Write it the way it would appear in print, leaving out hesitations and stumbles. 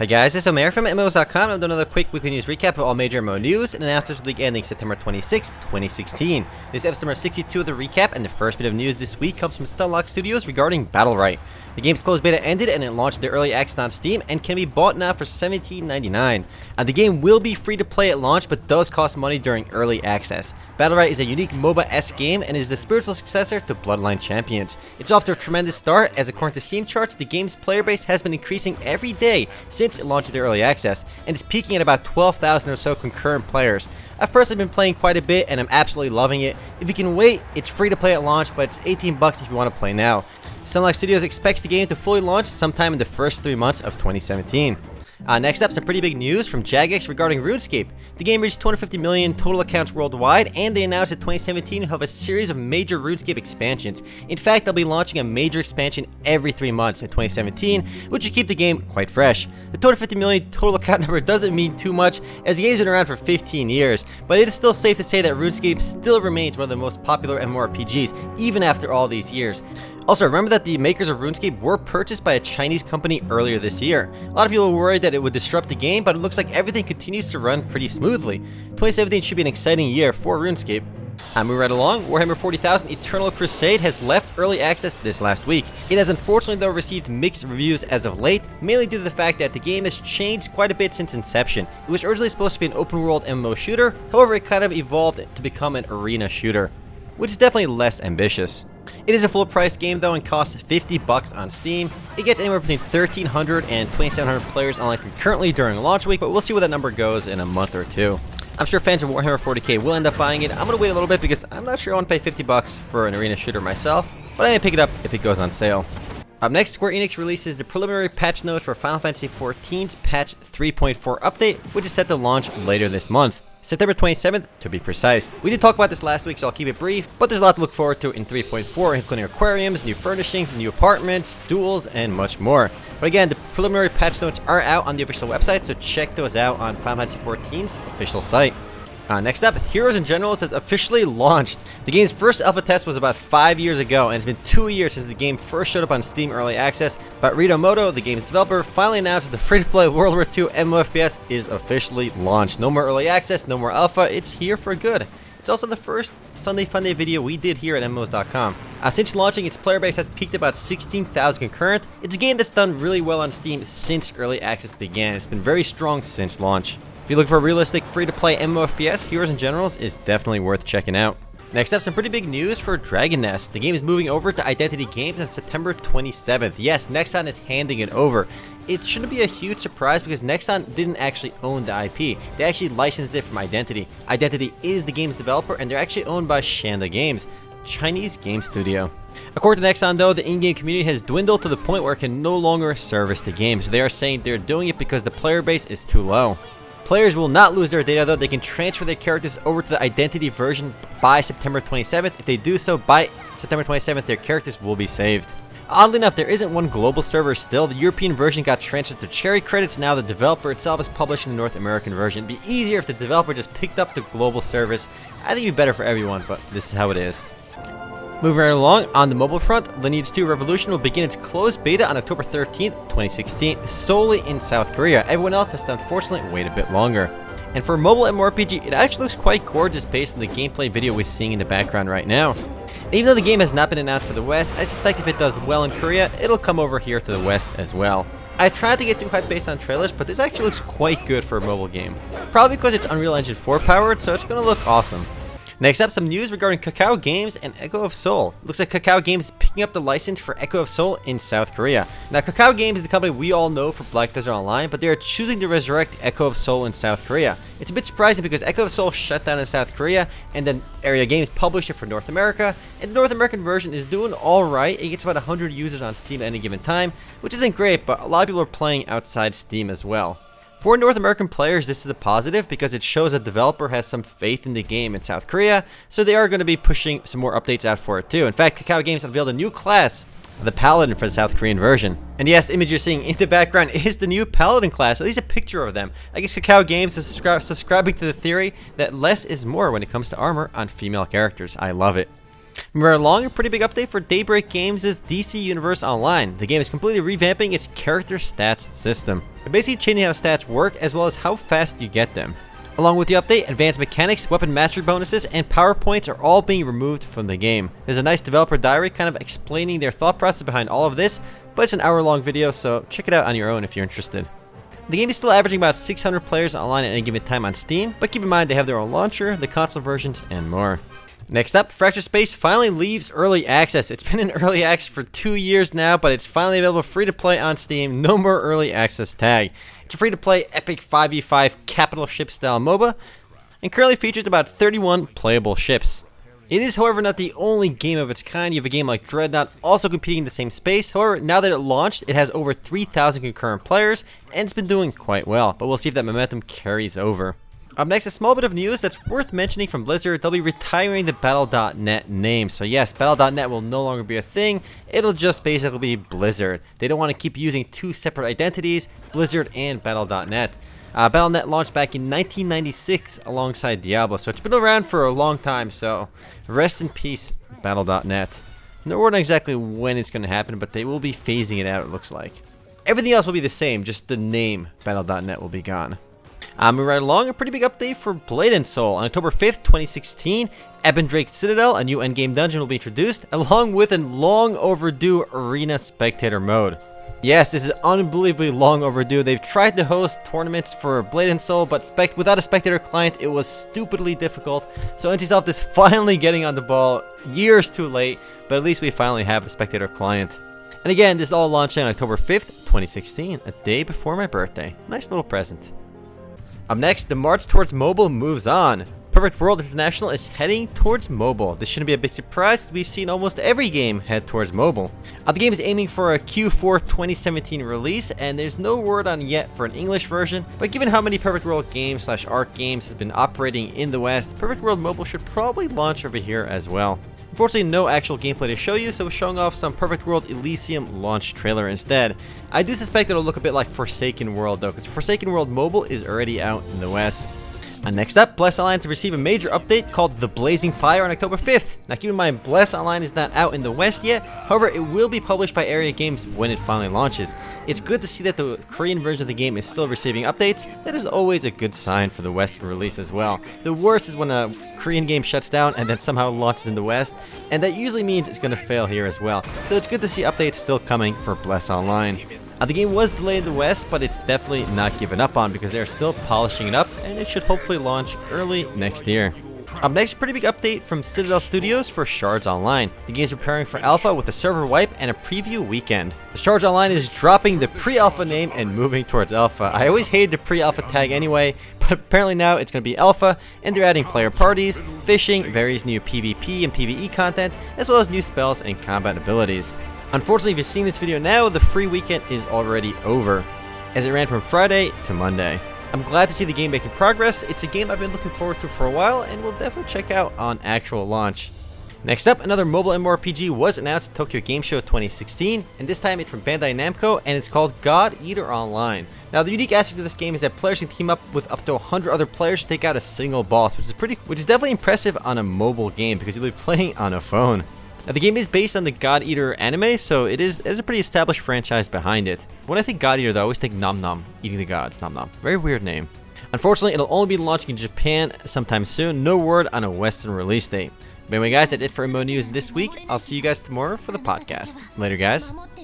Hey guys, this is Omer from MMOs.com. I'm doing another quick weekly news recap of all major MMO news and announcements for the week ending September 26, 2016. This is episode number 62 of the recap, and the first bit of news this week comes from Stunlock Studios regarding Battlerite. The game's closed beta ended and it launched the early access on Steam and can be bought now for $17.99. The game will be free to play at launch but does cost money during early access. Battlerite is a unique MOBA-esque game and is the spiritual successor to Bloodline Champions. It's off to a tremendous start as according to Steam charts, the game's player base has been increasing every day since it launched into early access and is peaking at about 12,000 or so concurrent players. I've personally been playing quite a bit and I'm absolutely loving it. If you can wait, it's free to play at launch, but it's $18 if you want to play now. Stunlock Studios expects the game to fully launch sometime in the first 3 months of 2017. Next up, some pretty big news from Jagex regarding Runescape. The game reached 250 million total accounts worldwide, and they announced that 2017 will have a series of major Runescape expansions. In fact, they'll be launching a major expansion every 3 months in 2017, which will keep the game quite fresh. The 250 million total account number doesn't mean too much, as the game's been around for 15 years, but it is still safe to say that Runescape still remains one of the most popular MMORPGs, even after all these years. Also, remember that the makers of Runescape were purchased by a Chinese company earlier this year. A lot of people were worried that it would disrupt the game, but it looks like everything continues to run pretty smoothly. 2017 should be an exciting year for Runescape. Moving right along, Warhammer 40,000 Eternal Crusade has left early access this last week. It has unfortunately though received mixed reviews as of late, mainly due to the fact that the game has changed quite a bit since inception. It was originally supposed to be an open world MMO shooter, however it kind of evolved to become an arena shooter, which is definitely less ambitious. It is a full-price game though and costs $50 on Steam. It gets anywhere between 1,300 and 2,700 players online concurrently during launch week, but we'll see where that number goes in a month or two. I'm sure fans of Warhammer 40k will end up buying it. I'm going to wait a little bit because I'm not sure I want to pay $50 for an arena shooter myself, but I may pick it up if it goes on sale. Up next, Square Enix releases the preliminary patch notes for Final Fantasy XIV's patch 3.4 update, which is set to launch later this month. September 27th, to be precise. We did talk about this last week, so I'll keep it brief, but there's a lot to look forward to in 3.4, including aquariums, new furnishings, new apartments, duels, and much more. But again, the preliminary patch notes are out on the official website, so check those out on Final Fantasy XIV's official site. Next up, Heroes and Generals has officially launched. The game's first alpha test was about 5 years ago, and it's been 2 years since the game first showed up on Steam Early Access, but Rito Moto, the game's developer, finally announced that the free-to-play World War II MMOFPS is officially launched. No more Early Access, no more alpha, it's here for good. It's also the first Sunday Funday video we did here at MMOs.com. Since launching, its player base has peaked about 16,000 concurrent. It's a game that's done really well on Steam since Early Access began. It's been very strong since launch. If you look for a realistic free-to-play MMOFPS, Heroes and Generals is definitely worth checking out. Next up, some pretty big news for Dragon Nest. The game is moving over to Identity Games on September 27th. Yes, Nexon is handing it over. It shouldn't be a huge surprise because Nexon didn't actually own the IP. They actually licensed it from Identity. Identity is the game's developer, and they're actually owned by Shanda Games, Chinese game studio. According to Nexon though, the in-game community has dwindled to the point where it can no longer service the game. So they are saying they're doing it because the player base is too low. Players will not lose their data though. They can transfer their characters over to the Identity version by September 27th. If they do so by September 27th, their characters will be saved. Oddly enough, there isn't one global server still. The European version got transferred to Cherry Credits. Now the developer itself is publishing the North American version. It'd be easier if the developer just picked up the global service. I think it'd be better for everyone, but this is how it is. Moving right along, on the mobile front, Lineage 2 Revolution will begin its closed beta on October 13th, 2016, solely in South Korea. Everyone else has to unfortunately wait a bit longer. And for a mobile MMORPG, it actually looks quite gorgeous based on the gameplay video we're seeing in the background right now. And even though the game has not been announced for the West, I suspect if it does well in Korea, it'll come over here to the West as well. I tried to get too hyped based on trailers, but this actually looks quite good for a mobile game. Probably because it's Unreal Engine 4 powered, so it's going to look awesome. Next up, some news regarding Kakao Games and Echo of Seoul. Looks like Kakao Games is picking up the license for Echo of Seoul in South Korea. Now, Kakao Games is the company we all know for Black Desert Online, but they are choosing to resurrect Echo of Seoul in South Korea. It's a bit surprising because Echo of Seoul shut down in South Korea, and then Area Games published it for North America, and the North American version is doing alright. It gets about 100 users on Steam at any given time, which isn't great, but a lot of people are playing outside Steam as well. For North American players, this is a positive because it shows a developer has some faith in the game in South Korea, so they are going to be pushing some more updates out for it too. In fact, Kakao Games unveiled a new class, the Paladin, for the South Korean version. And yes, the image you're seeing in the background is the new Paladin class, at least a picture of them. I guess Kakao Games is subscribing to the theory that less is more when it comes to armor on female characters. I love it. Moving right along, a pretty big update for Daybreak Games' DC Universe Online. The game is completely revamping its character stats system. They're basically changing how stats work as well as how fast you get them. Along with the update, advanced mechanics, weapon mastery bonuses, and power points are all being removed from the game. There's a nice developer diary kind of explaining their thought process behind all of this, but it's an hour-long video, so check it out on your own if you're interested. The game is still averaging about 600 players online at any given time on Steam, but keep in mind they have their own launcher, the console versions, and more. Next up, Fractured Space finally leaves early access. It's been in early access for 2 years now, but it's finally available free to play on Steam. No more early access tag. It's a free to play epic 5v5 capital ship style MOBA, and currently features about 31 playable ships. It is, however, not the only game of its kind. You have a game like Dreadnought also competing in the same space. However, now that it launched, it has over 3,000 concurrent players, and it's been doing quite well, but we'll see if that momentum carries over. Up next, a small bit of news that's worth mentioning from Blizzard. They'll be retiring the Battle.net name. So yes, Battle.net will no longer be a thing. It'll just basically be Blizzard. They don't want to keep using two separate identities, Blizzard and Battle.net. Battle.net launched back in 1996 alongside Diablo, so it's been around for a long time, so rest in peace, Battle.net. No word on exactly when it's going to happen, but they will be phasing it out, it looks like. Everything else will be the same, just the name Battle.net will be gone. Moving right along, a pretty big update for Blade and Soul. On October 5th, 2016, Ebondrake Citadel, a new endgame dungeon, will be introduced, along with a long overdue Arena Spectator mode. Yes, this is unbelievably long overdue. They've tried to host tournaments for Blade and Soul, but without a Spectator client, it was stupidly difficult. So NCSoft is finally getting on the ball, years too late, but at least we finally have the Spectator client. And again, this is all launching on October 5th, 2016, a day before my birthday. Nice little present. Up next, the march towards mobile moves on. Perfect World International is heading towards mobile. This shouldn't be a big surprise, as we've seen almost every game head towards mobile. The game is aiming for a Q4 2017 release, and there's no word on yet for an English version, but given how many Perfect World games / ARC games has been operating in the West, Perfect World Mobile should probably launch over here as well. Unfortunately, no actual gameplay to show you, so we're showing off some Perfect World Elysium launch trailer instead. I do suspect it'll look a bit like Forsaken World though, because Forsaken World Mobile is already out in the West. And next up, Bless Online to receive a major update called The Blazing Fire on October 5th. Now keep in mind, Bless Online is not out in the West yet, however it will be published by Area Games when it finally launches. It's good to see that the Korean version of the game is still receiving updates. That is always a good sign for the Western release as well. The worst is when a Korean game shuts down and then somehow launches in the West, and that usually means it's going to fail here as well. So it's good to see updates still coming for Bless Online. The game was delayed in the West, but it's definitely not given up on because they're still polishing it up, and it should hopefully launch early next year. Up next, a pretty big update from Citadel Studios for Shards Online. The game is preparing for alpha with a server wipe and a preview weekend. Shards Online is dropping the pre-alpha name and moving towards alpha. I always hated the pre-alpha tag anyway, but apparently now it's going to be alpha, and they're adding player parties, fishing, various new PvP and PvE content, as well as new spells and combat abilities. Unfortunately, if you're seeing this video now, the free weekend is already over, as it ran from Friday to Monday. I'm glad to see the game making progress. It's a game I've been looking forward to for a while, and we'll definitely check out on actual launch. Next up, another mobile MMORPG was announced at Tokyo Game Show 2016, and this time it's from Bandai Namco, and it's called God Eater Online. Now, the unique aspect of this game is that players can team up with up to 100 other players to take out a single boss, which is definitely impressive on a mobile game because you'll be playing on a phone. Now, the game is based on the God Eater anime, so there's a pretty established franchise behind it. When I think God Eater, though, I always think Nom Nom, eating the gods, Nom Nom. Very weird name. Unfortunately, it'll only be launching in Japan sometime soon. No word on a Western release date. But anyway, guys, that's it for MMO News this week. I'll see you guys tomorrow for the podcast. Later, guys.